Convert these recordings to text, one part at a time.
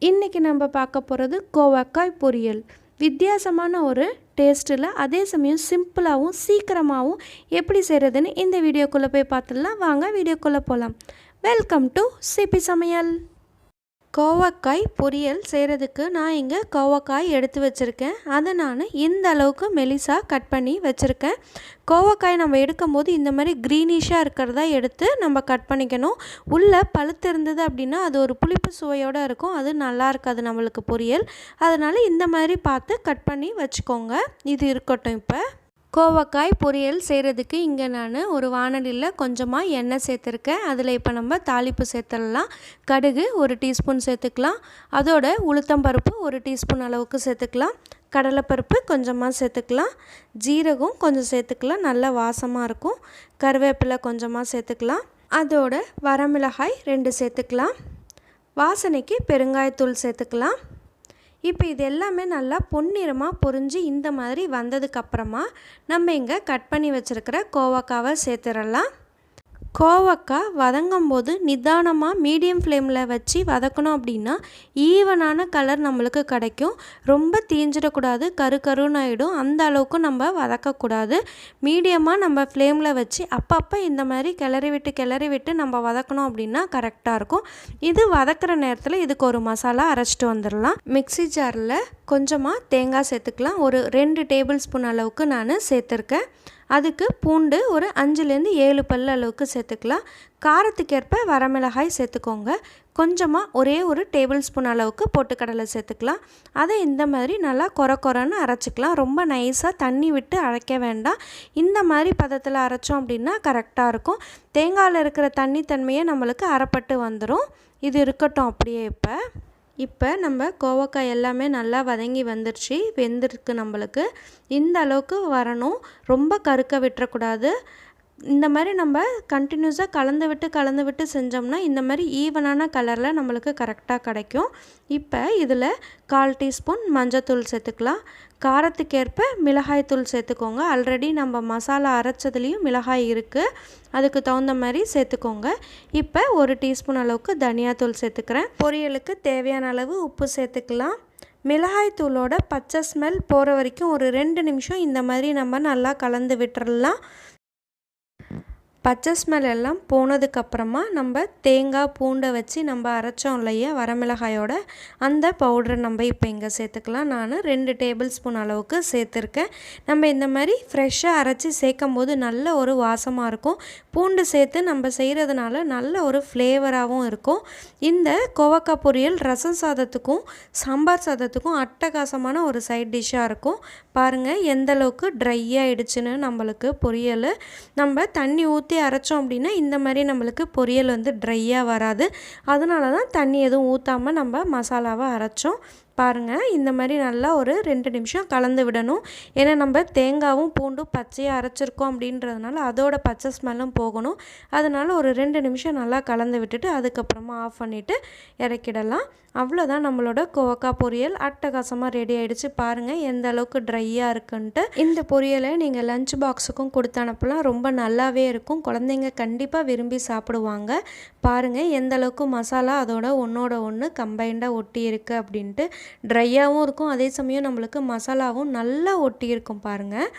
இன்றைக்கி நம்ம பார்க்க போகிறது கோவக்காய் பொரியல். வித்தியாசமான ஒரு டேஸ்ட்டில் அதே சமயம் சிம்பிளாகவும் சீக்கிரமாகவும் எப்படி செய்கிறதுன்னு இந்த வீடியோக்குள்ளே போய் பார்த்துடலாம். வாங்க வீடியோக்குள்ளே போகலாம். வெல்கம் டு சிபி சமையல். கோவக்காய் பொரியல் செய்கிறதுக்கு நான் இங்கே கோவக்காய் எடுத்து வச்சுருக்கேன். அதை நான் இந்த அளவுக்கு மெலிசாக கட் பண்ணி வச்சுருக்கேன். கோவக்காய் நம்ம எடுக்கும் போது இந்த மாதிரி க்ரீனிஷாக இருக்கிறதா எடுத்து நம்ம கட் பண்ணிக்கணும். உள்ளே பழுத்து இருந்தது அப்படின்னா அது ஒரு புளிப்பு சுவையோடு இருக்கும், அது நல்லா இருக்காது நம்மளுக்கு பொரியல். அதனால் இந்த மாதிரி பார்த்து கட் பண்ணி வச்சுக்கோங்க. இது இருக்கட்டும். இப்போ கோவக்காய் பொரியல் செய்கிறதுக்கு இங்கே நான் ஒரு வாணலியில் கொஞ்சமாக எண்ணெய் சேர்த்துருக்கேன். அதில் இப்போ நம்ம தாளிப்பு சேர்த்துடலாம். கடுகு 1 டீஸ்பூன் சேர்த்துக்கலாம். அதோட உளுத்தம்பருப்பு 1 டீஸ்பூன் அளவுக்கு சேர்த்துக்கலாம். கடலைப்பருப்பு கொஞ்சமாக சேர்த்துக்கலாம். ஜீரகம் கொஞ்சம் சேர்த்துக்கலாம், நல்ல வாசமாக இருக்கும். கருவேப்பிலை கொஞ்சமாக சேர்த்துக்கலாம். அதோட வரமிளகாய் 2 சேர்த்துக்கலாம். வாசனைக்கு பெருங்காயத்தூள் சேர்த்துக்கலாம். இப்போ இது எல்லாமே நல்லா பொன்னிறமாக பொரிஞ்சு இந்த மாதிரி வந்ததுக்கப்புறமா நம்ம இங்கே கட் பண்ணி வச்சுருக்கிற கோவக்காவை சேர்த்துடலாம். கோவக்காய் வதங்கும் போது நிதானமாக மீடியம் ஃப்ளேமில் வச்சு வதக்கணும் அப்படின்னா ஈவனான கலர் நம்மளுக்கு கிடைக்கும். ரொம்ப தீஞ்சிடக்கூடாது, கருன்னு ஆகிடும். அந்த அளவுக்கு நம்ம வதக்கக்கூடாது. மீடியமாக நம்ம ஃப்ளேமில் வச்சு அப்பப்போ இந்த மாதிரி கிளறி விட்டு நம்ம வதக்கணும் அப்படின்னா கரெக்டாக இருக்கும். இது வதக்கிற நேரத்தில் இதுக்கு ஒரு மசாலா அரைச்சிட்டு வந்துடலாம். மிக்ஸி ஜாரில் கொஞ்சமாக தேங்காய் சேர்த்துக்கலாம். ஒரு 2 டேபிள் ஸ்பூன் அளவுக்கு நான் சேர்த்துருக்கேன். அதுக்கு பூண்டு ஒரு 5லேருந்து 7 பல் அளவுக்கு சேர்த்துக்கலாம். காரத்துக்கேற்ப வரமிளகாய் சேர்த்துக்கோங்க. கொஞ்சமாக ஒரே ஒரு டேபிள் ஸ்பூன் அளவுக்கு பொட்டுக்கடலை சேர்த்துக்கலாம். அதை இந்த மாதிரி நல்லா கொரன்னு அரைச்சிக்கலாம். ரொம்ப நைஸாக தண்ணி விட்டு அரைக்க வேண்டாம். இந்த மாதிரி பதத்தில் அரைச்சோம் அப்படின்னா கரெக்டாக இருக்கும். தேங்காயில் இருக்கிற தண்ணி தன்மையை நம்மளுக்கு அரைப்பட்டு வந்துடும். இது இருக்கட்டும் அப்படியே. இப்போ நம்ம கோவக்காய் எல்லாமே நல்லா வதங்கி வந்துருச்சு, வெந்திருக்கு. நம்மளுக்கு இந்த அளவுக்கு வரணும், ரொம்ப கருக்க விட்டுறக்கூடாது. இந்த மாதிரி நம்ம கண்டினியூஸாக கலந்து விட்டு செஞ்சோம்னா இந்த மாதிரி ஈவனான கலரில் நம்மளுக்கு கரெக்டாக கிடைக்கும். இப்போ இதில் 1/4 டீஸ்பூன் மஞ்சத்தூள் சேர்த்துக்கலாம். காரத்துக்கேற்ப மிளகாய்த்தூள் சேர்த்துக்கோங்க. ஆல்ரெடி நம்ம மசாலா அரைச்சதுலேயும் மிளகாய் இருக்குது, அதுக்கு தகுந்த மாதிரி சேர்த்துக்கோங்க. இப்போ 1 டீஸ்பூன் அளவுக்கு தனியாத்தூள் சேர்த்துக்கிறேன். பொரியலுக்கு தேவையான அளவு உப்பு சேர்த்துக்கலாம். மிளகாய்த்தூளோட பச்சை ஸ்மெல் போகிற வரைக்கும் ஒரு 2 நிமிஷம் இந்த மாதிரி நம்ம நல்லா கலந்து விட்டுறலாம். பச்சை ஸ்மெல் எல்லாம் போனதுக்கப்புறமா நம்ம தேங்காய் பூண்டை வச்சு நம்ம அரைச்சோம் இல்லையா வரமிளகாயோட, அந்த பவுடரை நம்ம இப்போ இங்கே சேர்த்துக்கலாம். நான் 2 டேபிள் ஸ்பூன் அளவுக்கு சேர்த்துருக்கேன். நம்ம இந்த மாதிரி ஃப்ரெஷ்ஷாக அரைச்சி சேர்க்கும் போது நல்ல ஒரு வாசமாக இருக்கும். பூண்டு சேர்த்து நம்ம செய்கிறதுனால நல்ல ஒரு ஃப்ளேவராகவும் இருக்கும். இந்த கோவக்காய் பொரியல் ரசம் சாதத்துக்கும் சாம்பார் சாதத்துக்கும் அட்டகாசமான ஒரு சைட் டிஷ்ஷாக இருக்கும். பாருங்கள் எந்த அளவுக்கு ட்ரை ஆகிடுச்சுன்னு நம்மளுக்கு பொரியல். நம்ம தண்ணி ஊற்றி அரைச்சோம் அப்படின்னா இந்த மாதிரி நம்மளுக்கு பொரியல் ட்ரையாக வராது. அதனால தான் தண்ணி எதுவும் ஊற்றாமல் நம்ம மசாலாவை அரைச்சோம். பாருங்கள் இந்த மாதிரி நல்லா ஒரு 2 நிமிஷம் கலந்து விடணும். ஏன்னா நம்ம தேங்காயும் பூண்டும் பச்சையாக அரைச்சிருக்கோம் அப்படின்றதுனால அதோட பச்சை ஸ்மெல்லும் போகணும். அதனால் ஒரு 2 நிமிஷம் நல்லா கலந்து விட்டுட்டு அதுக்கப்புறமா ஆஃப் பண்ணிவிட்டு இறக்கிடலாம். அவ்வளோதான், நம்மளோட கோவக்காய் பொரியல் அட்டகாசமாக ரெடி ஆகிடுச்சு. பாருங்கள் எந்த அளவுக்கு ட்ரையாக இருக்குன்ட்டு. இந்த பொரியலை நீங்கள் லஞ்ச் பாக்ஸுக்கும் கொடுத்து அனுப்பலாம். ரொம்ப நல்லாவே இருக்கும். குழந்தைங்க கண்டிப்பாக விரும்பி சாப்பிடுவாங்க. பாருங்கள் எந்த அளவுக்கு மசாலா அதோட ஒன்றோட ஒன்று கம்பைண்டாக ஒட்டி இருக்குது அப்படின்ட்டு. ட்ரையாகவும் இருக்கும், அதே சமயம் நம்மளுக்கு மசாலாவும் நல்லா ஒட்டி இருக்கும். பாருங்கள்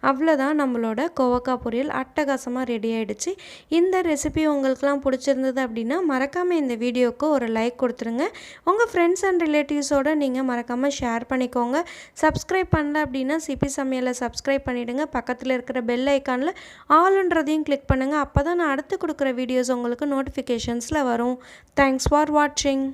அவ்வளோதான், நம்மளோட கோவக்காய் பொரியல் அட்டகாசமாக ரெடி ஆகிடுச்சு. இந்த ரெசிபி உங்களுக்குலாம் பிடிச்சிருந்தது அப்படின்னா மறக்காமல் இந்த வீடியோவுக்கு ஒரு லைக் கொடுத்துருங்க. உங்கள் ஃப்ரெண்ட்ஸ் அண்ட் ரிலேட்டிவ்ஸோடு நீங்கள் மறக்காமல் ஷேர் பண்ணிக்கோங்க. சப்ஸ்கிரைப் பண்ணல அப்படின்னா சிபி சமையலை சப்ஸ்கிரைப் பண்ணிவிடுங்க. பக்கத்தில் இருக்கிற பெல் ஐக்கானில் ஆல்ன்றதையும் கிளிக் பண்ணுங்கள். அப்போ தான் நான் அடுத்து கொடுக்குற வீடியோஸ் உங்களுக்கு நோட்டிஃபிகேஷன்ஸில் வரும். தேங்க்ஸ் ஃபார் வாட்சிங்.